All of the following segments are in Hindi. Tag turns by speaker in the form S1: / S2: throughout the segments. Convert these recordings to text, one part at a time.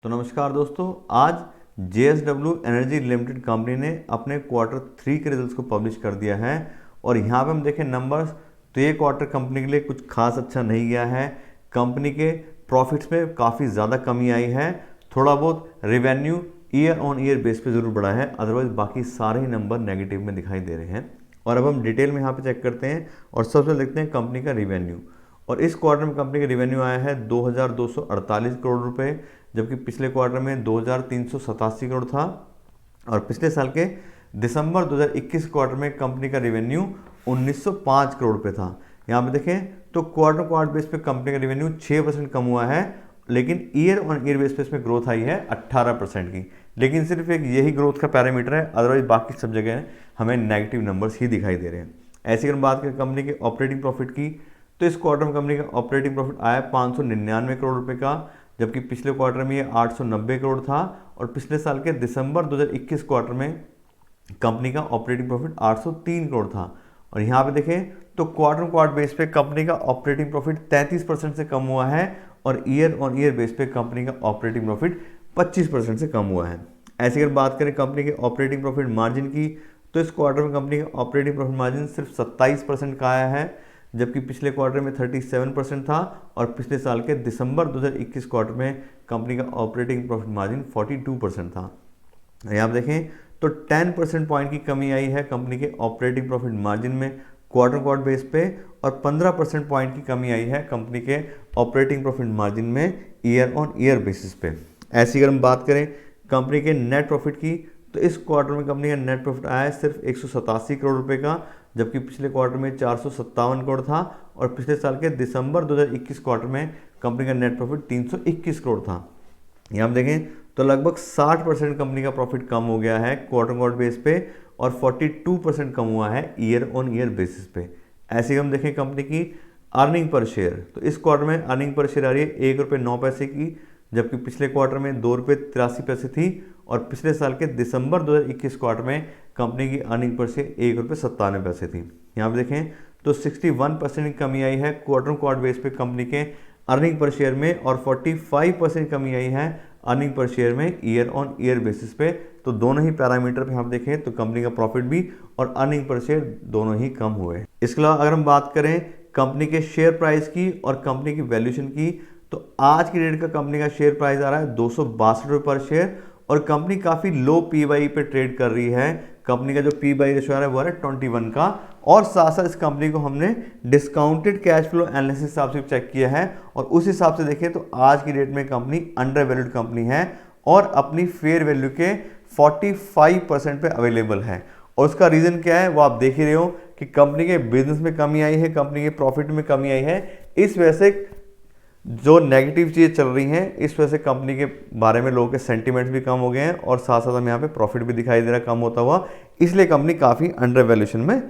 S1: तो नमस्कार दोस्तों, आज JSW एनर्जी लिमिटेड कंपनी ने अपने Q3 के रिजल्ट्स को पब्लिश कर दिया है। और यहाँ पे हम देखें नंबर्स, तो ये क्वार्टर कंपनी के लिए कुछ खास अच्छा नहीं गया है। कंपनी के प्रॉफिट्स में काफ़ी ज़्यादा कमी आई है। थोड़ा बहुत revenue year on year base पे ज़रूर बढ़ा है, अदरवाइज बाकी सारे ही नंबर नेगेटिव में दिखाई दे रहे हैं। और अब हम डिटेल में यहाँ पे चेक करते हैं और सबसे देखते हैं कंपनी का रिवेन्यू। और इस क्वार्टर में कंपनी का रिवेन्यू आया है 2248 करोड़ रुपए, जबकि पिछले क्वार्टर में 2387 करोड़ था। और पिछले साल के दिसंबर 2021 क्वार्टर में कंपनी का रिवेन्यू 1905 करोड़ रुपए था। यहाँ पे देखें तो क्वार्टर बेस पे कंपनी का रिवेन्यू 6% कम हुआ है, लेकिन ईयर ऑन ईयर बेस पे इसमें ग्रोथ आई है 18% की। लेकिन सिर्फ एक यही ग्रोथ का पैरामीटर है, अदरवाइज बाकी सब जगह हमें नेगेटिव नंबर्स ही दिखाई दे रहे हैं। ऐसी अगर बात करें कंपनी के ऑपरेटिंग प्रॉफिट की, तो इस क्वार्टर में कंपनी का ऑपरेटिंग प्रॉफिट आया 599 करोड़ रुपए का, जबकि पिछले क्वार्टर में ये 890 करोड़ था। और पिछले साल के दिसंबर 2021 क्वार्टर में कंपनी का ऑपरेटिंग प्रॉफिट 803 करोड़ था। और यहाँ पे देखें तो क्वार्टर बेस पे कंपनी का ऑपरेटिंग प्रॉफिट 33% से कम हुआ है, और ईयर ऑन ईयर बेस पे कंपनी का ऑपरेटिंग प्रॉफिट 25% से कम हुआ है। ऐसी अगर बात करें कंपनी के ऑपरेटिंग प्रॉफिट मार्जिन की, तो इस क्वार्टर में कंपनी का ऑपरेटिंग प्रॉफिट मार्जिन सिर्फ 27% का आया है, जबकि पिछले क्वार्टर में 37% था। और पिछले साल के दिसंबर 2021 क्वार्टर में कंपनी का ऑपरेटिंग प्रॉफिट मार्जिन 42% था। यहाँ पर देखें तो 10% पॉइंट की कमी आई है कंपनी के ऑपरेटिंग प्रॉफिट मार्जिन में क्वार्टर बेस पे, और 15% पॉइंट की कमी आई है कंपनी के ऑपरेटिंग प्रॉफिट मार्जिन में ईयर ऑन ईयर बेसिस पे। ऐसी अगर हम बात करें कंपनी के नेट प्रॉफिट की, तो इस क्वार्टर में कंपनी का नेट प्रॉफिट आया है सिर्फ 187 करोड़ रुपए का, जबकि पिछले क्वार्टर में 457 करोड़ था। और पिछले साल के दिसंबर 2021 क्वार्टर में कंपनी का नेट प्रॉफिट 321 करोड़ था। यहाँ हम देखें तो लगभग 60% कंपनी का प्रॉफिट कम हो गया है क्वार्टर बेस पे, और 42% कम हुआ है ईयर ऑन ईयर बेसिस पे। ऐसे हम देखें कंपनी की अर्निंग पर शेयर, तो इस क्वार्टर में अर्निंग पर शेयर आ रही है ₹1.09 की, जबकि पिछले क्वार्टर में ₹2.83 थी। और पिछले साल के दिसंबर 2021 क्वार्टर में कंपनी की अर्निंग पर शेयर ₹1.97 थी। यहाँ पे देखें तो 61% की कमी आई है क्वार्टर बेस पे कंपनी के अर्निंग पर शेयर में, और 45% कमी आई है अर्निंग पर शेयर में ईयर ऑन ईयर बेसिस पे। तो दोनों ही पैरामीटर पे हम देखें तो कंपनी का प्रॉफिट भी और अर्निंग पर शेयर दोनों ही कम हुए। इसके अलावा अगर हम बात करें कंपनी के शेयर प्राइस की और कंपनी की वैल्यूएशन की, तो आज की डेट का कंपनी का शेयर प्राइस आ रहा है 262 रुपये पर शेयर, और कंपनी काफ़ी लो पी/ई पे ट्रेड कर रही है। कंपनी का जो पी/ई रेशियो आ रहा है वो है 21 का। और साथ साथ इस कंपनी को हमने डिस्काउंटेड कैश फ्लो एनालिसिस हिसाब से चेक किया है, और उस हिसाब से देखें तो आज की डेट में कंपनी अंडर वैल्यूड कंपनी है, और अपनी फेयर वैल्यू के 45% पे अवेलेबल है। और उसका रीज़न क्या है वो आप देख ही रहे हो कि कंपनी के बिजनेस में कमी आई है, कंपनी के प्रॉफिट में कमी आई है। इस वजह से जो नेगेटिव चीज़ें चल रही हैं, इस वजह से कंपनी के बारे में लोगों के सेंटीमेंट्स भी कम हो गए हैं, और साथ साथ हमें यहाँ पे प्रॉफिट भी दिखाई दे रहा है कम होता हुआ, इसलिए कंपनी काफ़ी अंडर वैल्यूएशन में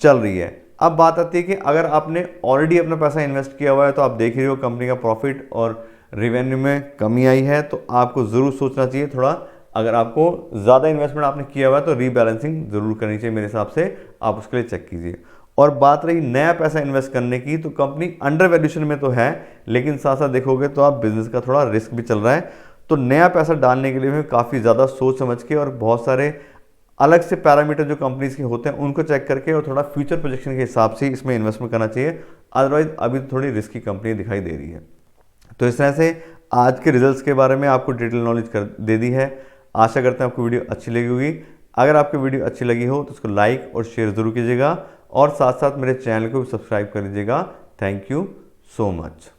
S1: चल रही है। अब बात आती है कि अगर आपने ऑलरेडी अपना पैसा इन्वेस्ट किया हुआ है, तो आप देख रहे हो कंपनी का प्रॉफिट और रेवेन्यू में कमी आई है, तो आपको ज़रूर सोचना चाहिए थोड़ा। अगर आपको ज़्यादा इन्वेस्टमेंट आपने किया हुआ है तो रीबैलेंसिंग ज़रूर करनी चाहिए, मेरे हिसाब से आप उसके लिए चेक कीजिए। और बात रही नया पैसा इन्वेस्ट करने की, तो कंपनी अंडर वैल्यूएशन में तो है, लेकिन साथ साथ देखोगे तो आप बिजनेस का थोड़ा रिस्क भी चल रहा है। तो नया पैसा डालने के लिए हमें काफ़ी ज़्यादा सोच समझ के और बहुत सारे अलग से पैरामीटर जो कंपनीज के होते हैं उनको चेक करके और थोड़ा फ्यूचर प्रोजेक्शन के हिसाब से इसमें इन्वेस्टमेंट करना चाहिए। अदरवाइज अभी तो थोड़ी रिस्की कंपनी दिखाई दे रही है। तो इस तरह से आज के रिजल्ट्स के बारे में आपको डिटेल नॉलेज दे दी है। आशा करते हैं आपको वीडियो अच्छी लगी होगी। अगर आपको वीडियो अच्छी लगी हो तो उसको लाइक और शेयर ज़रूर कीजिएगा, और साथ साथ मेरे चैनल को भी सब्सक्राइब कर लीजिएगा। Thank you so much.